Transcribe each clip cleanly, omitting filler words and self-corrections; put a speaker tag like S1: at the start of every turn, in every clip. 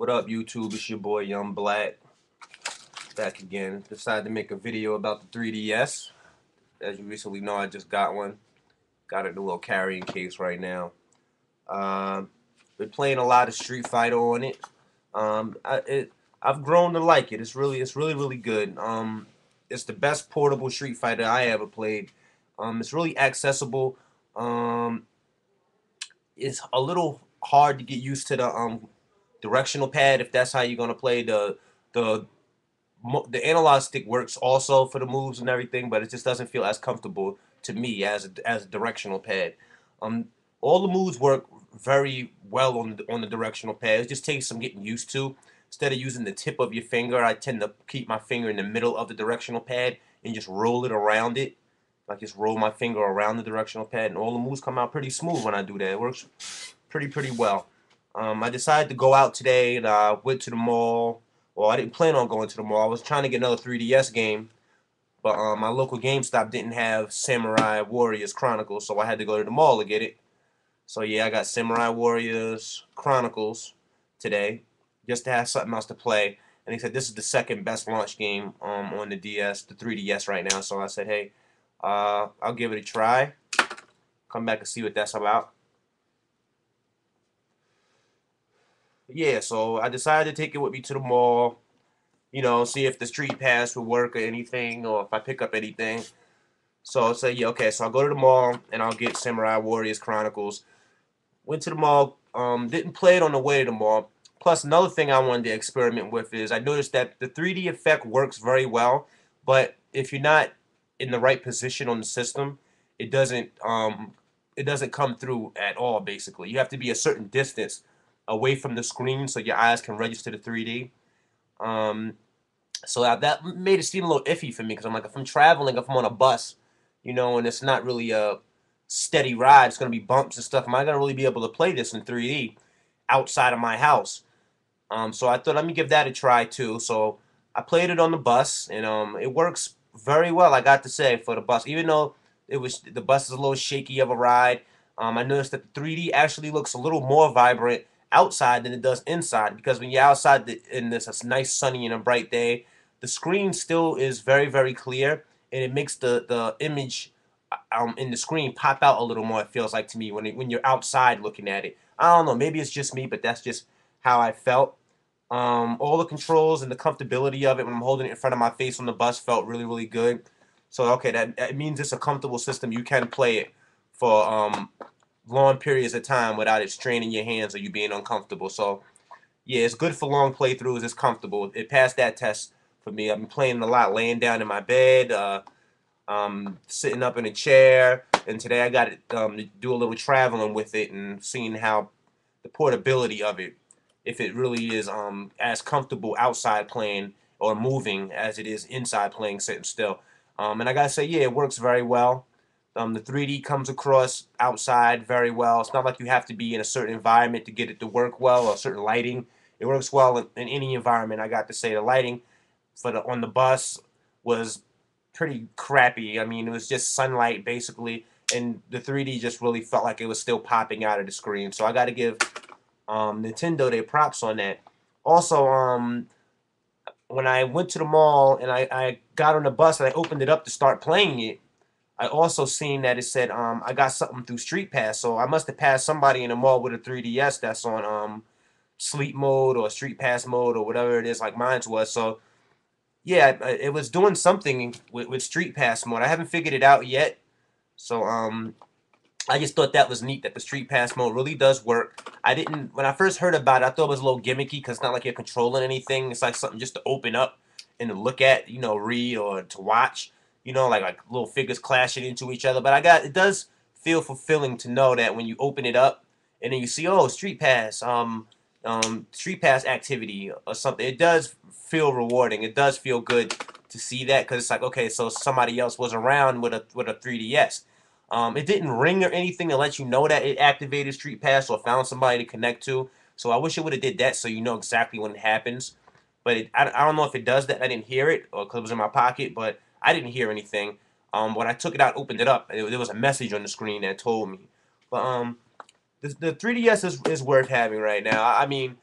S1: What up, YouTube? It's your boy Young Black back again. Decided to make a video about the 3DS. As you recently know, I just got one. Got it in a little carrying case right now. Um, been playing a lot of Street Fighter on it. I've grown to like it. It's really good. It's the best portable Street Fighter I ever played. It's really accessible. Um, it's a little hard to get used to the directional pad if that's how you're gonna play. The the analog stick works also for the moves and everything, but it just doesn't feel as comfortable to me as a directional pad. Um, all the moves work very well on the directional pad. It just takes some getting used to. Instead of using the tip of your finger, I tend to keep my finger in the middle of the directional pad and just roll it around it. Like just roll my finger around the directional pad, and all the moves come out pretty smooth when I do that. It works pretty well. I decided to go out today, and I went to the mall. Well, I didn't plan on going to the mall. I was trying to get another 3DS game, but my local GameStop didn't have Samurai Warriors Chronicles, so I had to go to the mall to get it. So yeah, I got Samurai Warriors Chronicles today, just to have something else to play. And he said this is the second best launch game on the DS, the 3DS right now. So I said, hey, I'll give it a try. Come back and see what that's about. Yeah, so I decided to take it with me to the mall, see if the street pass would work or anything, or if I pick up anything. So I say, yeah, okay, so I'll go to the mall and I'll get Samurai Warriors Chronicles. Went to the mall, didn't play it on the way to the mall. Plus, another thing I wanted to experiment with is I noticed that the 3D effect works very well, but if you're not in the right position on the system, it doesn't come through at all, basically. You have to be a certain distance away from the screen so your eyes can register the 3D. Um, so that made it seem a little iffy for me because I'm like, if I'm traveling, if I'm on a bus, and it's not really a steady ride, it's going to be bumps and stuff. Am I going to really be able to play this in 3D outside of my house? So I thought, let me give that a try too. So I played it on the bus, and it works very well, I got to say, for the bus. Even though the bus is a little shaky of a ride, I noticed that the 3D actually looks a little more vibrant outside than it does inside, because when you're outside in this nice sunny and a bright day, the screen still is very clear, and it makes the image in the screen pop out a little more. It feels like to me when you're outside looking at it. I don't know, maybe it's just me, but that's just how I felt. All the controls and the comfortability of it when I'm holding it in front of my face on the bus felt really good. So okay, that means it's a comfortable system. You can play it for long periods of time without it straining your hands or you being uncomfortable. So yeah, it's good for long playthroughs. It's comfortable. It passed that test for me. I've been playing a lot, laying down in my bed, sitting up in a chair, and today I got it to do a little traveling with it and seeing how the portability of it, if it really is as comfortable outside playing or moving as it is inside playing sitting still. And I gotta say, yeah, it works very well. The 3D comes across outside very well. It's not like you have to be in a certain environment to get it to work well, or certain lighting. It works well in any environment. I got to say, the lighting on the bus was pretty crappy. I mean, it was just sunlight basically, and the 3D just really felt like it was still popping out of the screen. So I got to give Nintendo their props on that. Also, when I went to the mall and I got on the bus and I opened it up to start playing it, I also seen that it said I got something through Street Pass, so I must have passed somebody in the mall with a 3DS that's on sleep mode or Street Pass mode or whatever it is, like mine's was. So yeah, it was doing something with Street Pass mode. I haven't figured it out yet. So I just thought that was neat that the Street Pass mode really does work. I didn't When I first heard about it, I thought it was a little gimmicky because it's not like you're controlling anything. It's like something just to open up and to look at, read or to watch. Like little figures clashing into each other. But it does feel fulfilling to know that when you open it up and then you see, oh, Street Pass activity or something. It does feel rewarding. It does feel good to see that because it's like, okay, so somebody else was around with a 3DS. It didn't ring or anything to let you know that it activated Street Pass or found somebody to connect to. So I wish it would have did that so you know exactly when it happens. But I don't know if it does that. I didn't hear it or because it was in my pocket, but I didn't hear anything. When I took it out, opened it up, there was a message on the screen that told me. But the 3DS is worth having right now. I mean,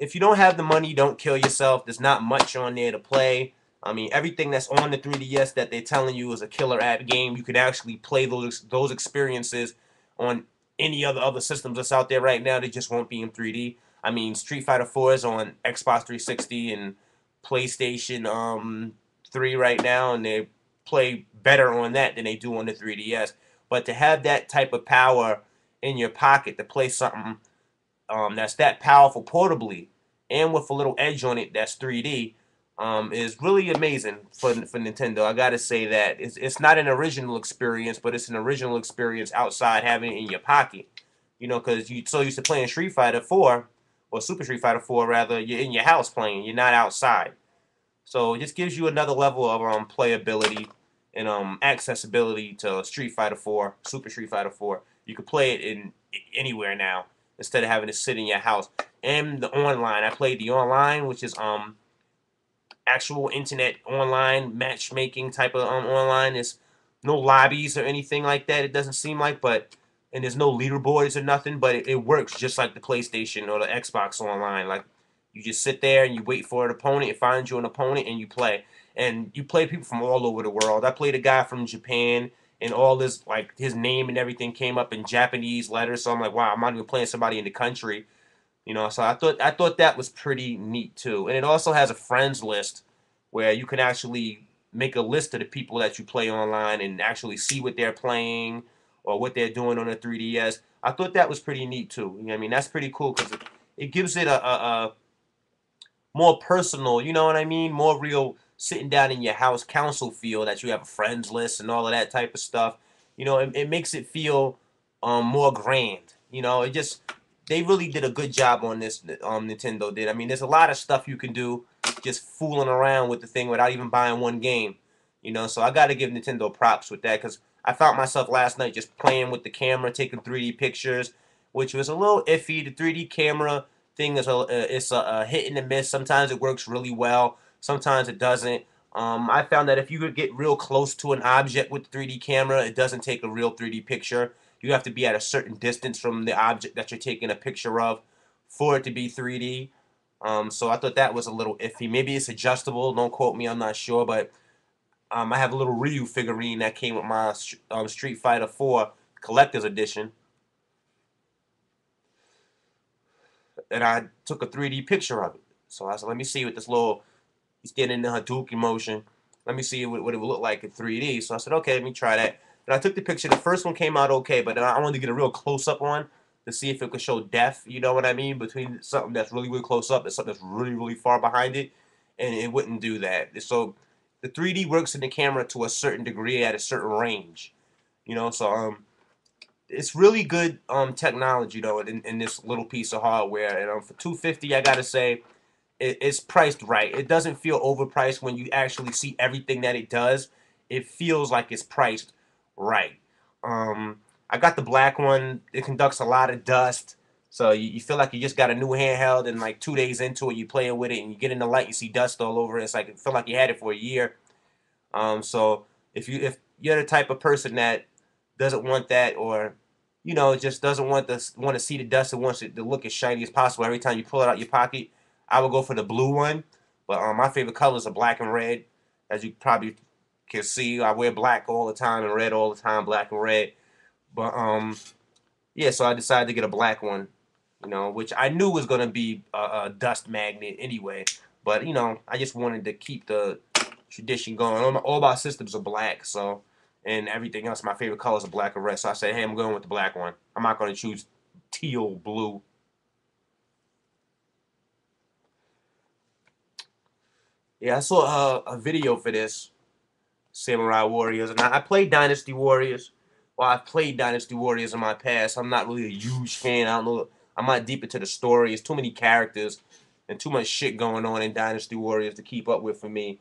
S1: if you don't have the money, don't kill yourself. There's not much on there to play. I mean, everything that's on the 3DS that they're telling you is a killer app game. You can actually play those experiences on any other systems that's out there right now. They just won't be in 3D. I mean, Street Fighter 4 is on Xbox 360 and PlayStation 3 right now, and they play better on that than they do on the 3DS. But to have that type of power in your pocket to play something that's that powerful portably and with a little edge on it that's 3D is really amazing for Nintendo. I gotta say that it's not an original experience, but it's an original experience outside having it in your pocket. You know, because you so used to playing Street Fighter 4 or Super Street Fighter 4 rather. You're in your house playing. You're not outside. So it just gives you another level of playability and accessibility to Street Fighter 4, Super Street Fighter 4. You can play it in anywhere now instead of having to sit in your house. And the online, I played the online, which is actual internet online matchmaking type of online. There's no lobbies or anything like that. It doesn't seem like, but and there's no leaderboards or nothing. But it works just like the PlayStation or the Xbox online. Like you just sit there and you wait for an opponent. It finds you an opponent and you play. And you play people from all over the world. I played a guy from Japan, and all this like his name and everything came up in Japanese letters. So I'm like, wow, I'm not even playing somebody in the country. You know, so I thought that was pretty neat too. And it also has a friends list where you can actually make a list of the people that you play online and actually see what they're playing or what they're doing on the 3DS. I thought that was pretty neat too. You know what I mean? That's pretty cool because it gives it a more personal, you know what I mean? More real sitting down in your house council feel that you have a friends list and all of that type of stuff. You know, it makes it feel more grand. You know, it just they really did a good job on this. Nintendo did. I mean, there's a lot of stuff you can do just fooling around with the thing without even buying one game. You know, so I got to give Nintendo props with that because I found myself last night just playing with the camera, taking 3D pictures, which was a little iffy. The 3D camera thing is a hit and a miss. Sometimes it works really well. Sometimes it doesn't. I found that if you could get real close to an object with the 3D camera, it doesn't take a real 3D picture. You have to be at a certain distance from the object that you're taking a picture of for it to be 3D. So I thought that was a little iffy. Maybe it's adjustable. Don't quote me. I'm not sure. But I have a little Reveiw figurine that came with my Street Fighter 4 Collector's Edition. And I took a 3D picture of it. So I said, let me see what this little, he's getting in the Hadouken motion. Let me see what it would look like in 3D. So I said, okay, let me try that. And I took the picture. The first one came out okay, but I wanted to get a real close-up on to see if it could show depth, you know what I mean, between something that's really, really close up and something that's really, really far behind it. And it wouldn't do that. So the 3D works in the camera to a certain degree at a certain range. You know, so it's really good technology though in this little piece of hardware. And for 250, I gotta say it's priced right. It doesn't feel overpriced when you actually see everything that it does. It feels like it's priced right. I got the black one. It conducts a lot of dust, so you feel like you just got a new handheld, and like 2 days into it, you playing with it, and you get in the light, you see dust all over it. It's like it feel like you had it for a year. So if you're the type of person that doesn't want that, or you know, just doesn't want to see the dust and wants it to look as shiny as possible every time you pull it out your pocket, I would go for the blue one. But my favorite colors are black and red, as you probably can see. I wear black all the time and red all the time, black and red. But yeah, so I decided to get a black one, you know, which I knew was gonna be a dust magnet anyway. But you know, I just wanted to keep the tradition going. All my systems are black, so and everything else, my favorite colors are black and red. So I said, hey, I'm going with the black one. I'm not gonna choose teal, blue. Yeah, I saw a video for this Samurai Warriors, and I played Dynasty Warriors. Well, I've played Dynasty Warriors in my past. I'm not really a huge fan. I don't know. I'm not deep into the story. It's too many characters and too much shit going on in Dynasty Warriors to keep up with for me.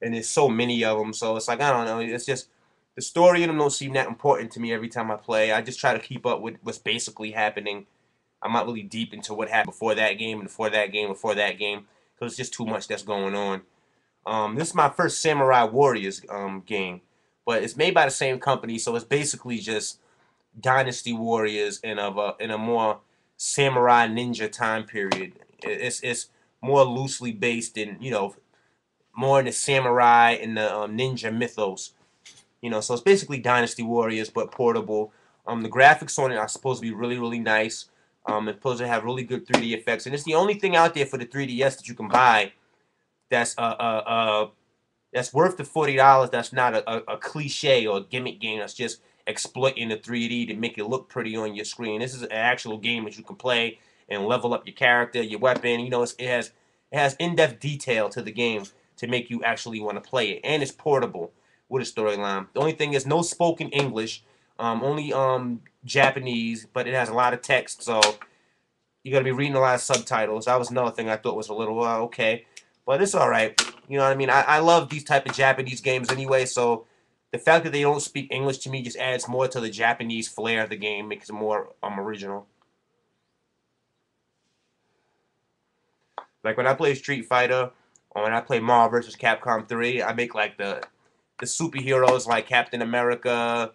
S1: And there's so many of them. So it's like I don't know. It's just the story in them don't seem that important to me every time I play. I just try to keep up with what's basically happening. I'm not really deep into what happened before that game and before that game, before that game, because it's just too much that's going on. This is my first Samurai Warriors game, but it's made by the same company, so it's basically just Dynasty Warriors in a more samurai ninja time period. It's more loosely based in, you know, more in the samurai and the ninja mythos. You know, so it's basically Dynasty Warriors but portable. The graphics on it are supposed to be really, really nice. It's supposed to have really good 3D effects, and it's the only thing out there for the 3DS that you can buy that's that's worth the $40. That's not a cliche or a gimmick game. That's just exploiting the 3D to make it look pretty on your screen. This is an actual game that you can play and level up your character, your weapon. You know, it has in-depth detail to the game to make you actually want to play it, and it's portable with a storyline. The only thing is no spoken English, only Japanese, but it has a lot of text, so you got to be reading a lot of subtitles. That was another thing I thought was a little okay, but it's all right. You know what I mean? I love these type of Japanese games anyway, so the fact that they don't speak English to me just adds more to the Japanese flair of the game, makes it more original. Like when I play Street Fighter or when I play Marvel vs. Capcom 3, I make like the superheroes like Captain America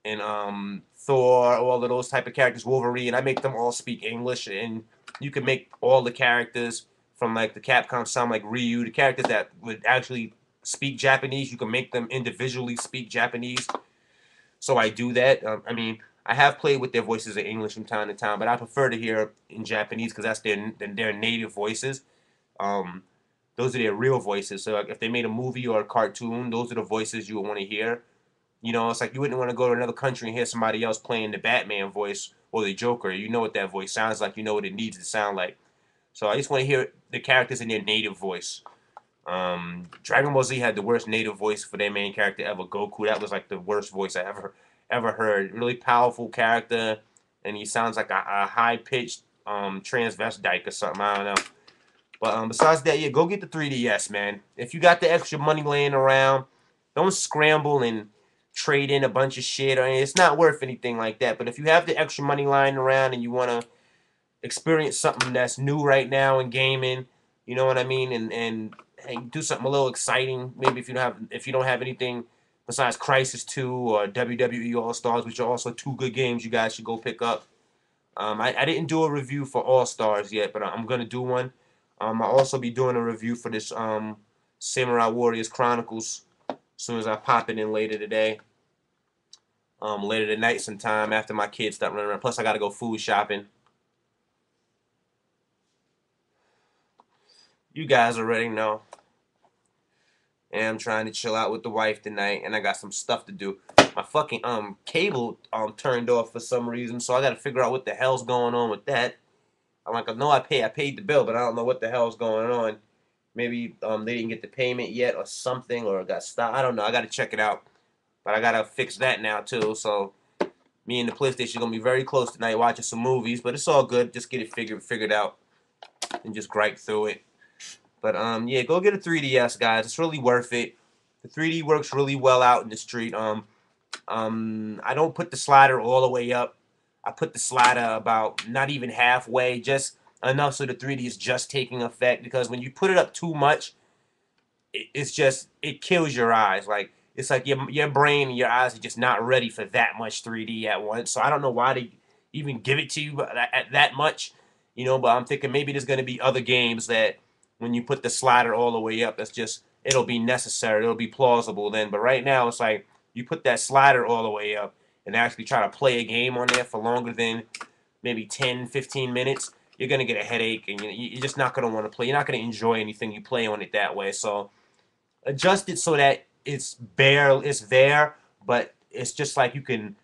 S1: and Thor, all of those type of characters, Wolverine. I make them all speak English, and you can make all the characters from like the Capcom sound like Ryu. The characters that would actually speak Japanese, you can make them individually speak Japanese. So I do that. I mean, I have played with their voices in English from time to time, but I prefer to hear in Japanese because that's their native voices. Um, those are their real voices. So like, if they made a movie or a cartoon, those are the voices you would want to hear. You know, it's like you wouldn't want to go to another country and hear somebody else playing the Batman voice or the Joker. You know what that voice sounds like. You know what it needs to sound like. So I just want to hear the characters in their native voice. Dragon Ball Z had the worst native voice for their main character ever, Goku. That was like the worst voice I ever heard. Really powerful character, and he sounds like a high pitched transvestite or something. I don't know. But besides that, yeah, go get the 3DS, man. If you got the extra money laying around, don't scramble and trade in a bunch of shit. Or it's not worth anything like that. But if you have the extra money lying around and you want to experience something that's new right now in gaming, you know what I mean, and hey, do something a little exciting. Maybe if you don't have anything besides Crisis 2 or WWE All Stars, which are also two good games you guys should go pick up. I didn't do a review for All Stars yet, but I'm gonna do one. I'll also be doing a review for this Samurai Warriors Chronicles as soon as I pop it in later today. Later tonight sometime after my kids start running around. Plus I gotta go food shopping. You guys already know. And I'm trying to chill out with the wife tonight, and I got some stuff to do. My fucking cable turned off for some reason, so I gotta figure out what the hell's going on with that. I'm like, no, I paid the bill, but I don't know what the hell's going on. Maybe they didn't get the payment yet or something, or it got stopped. I don't know. I gotta check it out, but I gotta fix that now too. So me and the PlayStation gonna be very close tonight, watching some movies, but it's all good. Just get it figured out, and just gripe through it. But yeah, go get a 3DS, guys. It's really worth it. The 3D works really well out in the street. I don't put the slider all the way up. I put the slider about not even halfway, just enough so the 3D is just taking effect. Because when you put it up too much, it's just it kills your eyes. Like it's like your brain and your eyes are just not ready for that much 3D at once. So I don't know why they even give it to you at that much, you know. But I'm thinking maybe there's gonna be other games that when you put the slider all the way up, that's just it'll be necessary. It'll be plausible then. But right now it's like you put that slider all the way up and actually try to play a game on there for longer than maybe 10, 15 minutes, you're going to get a headache and you're just not going to want to play. You're not going to enjoy anything you play on it that way. So adjust it so that it's there, but it's just like you can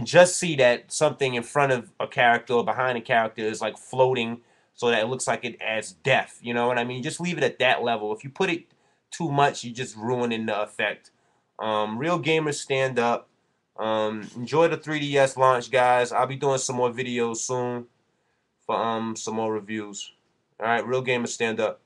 S1: just see that something in front of a character or behind a character is like floating so that it looks like it adds depth. You know what I mean? Just leave it at that level. If you put it too much, you're just ruining the effect. Real gamers stand up. Enjoy the 3DS launch, guys. I'll be doing some more videos soon for some more reviews. All right, real gamers stand up.